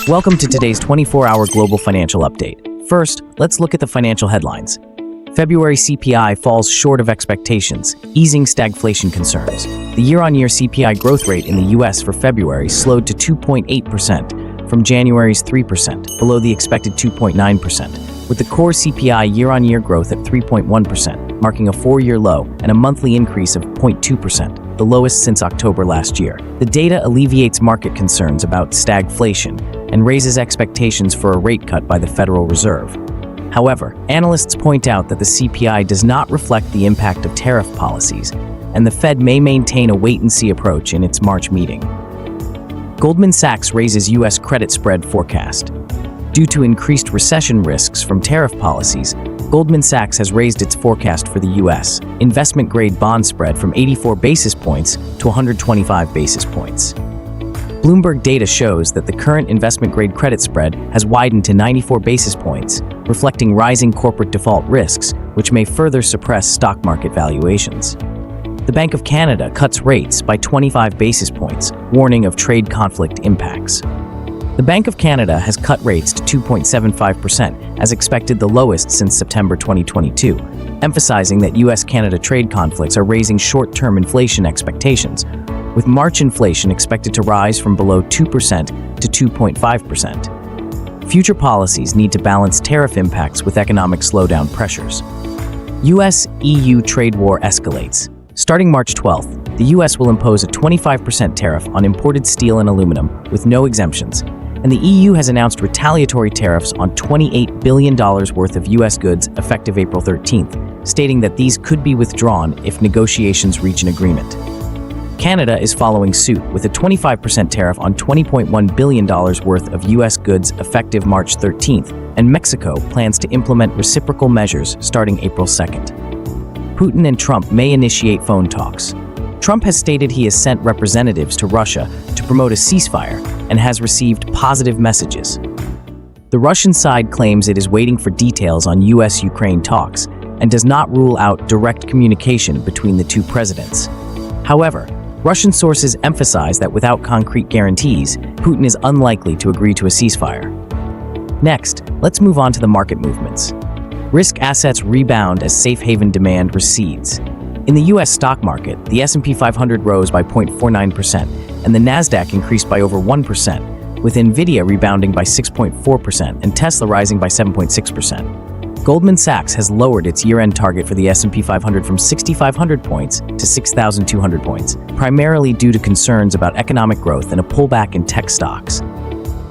Welcome to today's 24-hour global financial update. First, let's look at the financial headlines. February CPI falls short of expectations, easing stagflation concerns. The year-on-year CPI growth rate in the U.S. for February slowed to 2.8% from January's 3%, below the expected 2.9%, with the core CPI year-on-year growth at 3.1%, marking a four-year low and a monthly increase of 0.2%, the lowest since October last year. The data alleviates market concerns about stagflation and raises expectations for a rate cut by the Federal Reserve. However, analysts point out that the CPI does not reflect the impact of tariff policies, and the Fed may maintain a wait-and-see approach in its March meeting. Goldman Sachs raises U.S. credit spread forecast. Due to increased recession risks from tariff policies, Goldman Sachs has raised its forecast for the U.S. investment-grade bond spread from 84 basis points to 125 basis points. Bloomberg data shows that the current investment-grade credit spread has widened to 94 basis points, reflecting rising corporate default risks, which may further suppress stock market valuations. The Bank of Canada cuts rates by 25 basis points, warning of trade conflict impacts. The Bank of Canada has cut rates to 2.75%, as expected the lowest since September 2022, emphasizing that U.S.-Canada trade conflicts are raising short-term inflation expectations, with March inflation expected to rise from below 2% to 2.5%. Future policies need to balance tariff impacts with economic slowdown pressures. U.S.-EU trade war escalates. Starting March 12th, the U.S. will impose a 25% tariff on imported steel and aluminum with no exemptions, and the EU has announced retaliatory tariffs on $28 billion worth of U.S. goods effective April 13th, stating that these could be withdrawn if negotiations reach an agreement. Canada is following suit with a 25% tariff on $20.1 billion worth of U.S. goods effective March 13th, and Mexico plans to implement reciprocal measures starting April 2nd. Putin and Trump may initiate phone talks. Trump has stated he has sent representatives to Russia to promote a ceasefire and has received positive messages. The Russian side claims it is waiting for details on U.S.-Ukraine talks and does not rule out direct communication between the two presidents. However, Russian sources emphasize that without concrete guarantees, Putin is unlikely to agree to a ceasefire. Next, let's move on to the market movements. Risk assets rebound as safe haven demand recedes. In the U.S. stock market, the S&P 500 rose by 0.49%, and the Nasdaq increased by over 1%, with Nvidia rebounding by 6.4% and Tesla rising by 7.6%. Goldman Sachs has lowered its year-end target for the S&P 500 from 6,500 points to 6,200 points, primarily due to concerns about economic growth and a pullback in tech stocks.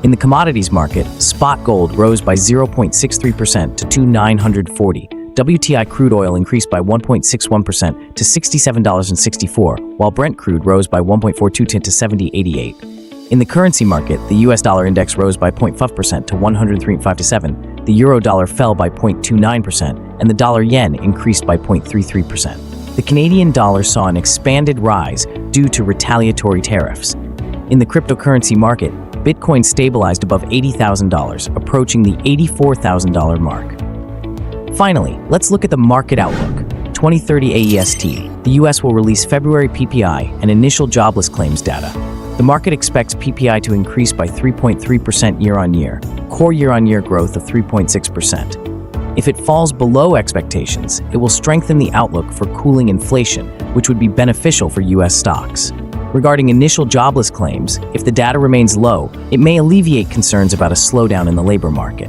In the commodities market, spot gold rose by 0.63% to $2,940. WTI crude oil increased by 1.61% to $67.64, while Brent crude rose by 1.42% to $70.88. In the currency market, the US dollar index rose by 0.5% to 103.57. The euro dollar fell by 0.29%, and the dollar yen increased by 0.33%. The Canadian dollar saw an expanded rise due to retaliatory tariffs. In the cryptocurrency market, Bitcoin stabilized above $80,000, approaching the $84,000 mark. Finally, let's look at the market outlook. 2030 AEST, the US will release February PPI and initial jobless claims data. The market expects PPI to increase by 3.3% year-on-year, core year-on-year growth of 3.6%. If it falls below expectations, it will strengthen the outlook for cooling inflation, which would be beneficial for U.S. stocks. Regarding initial jobless claims, if the data remains low, it may alleviate concerns about a slowdown in the labor market.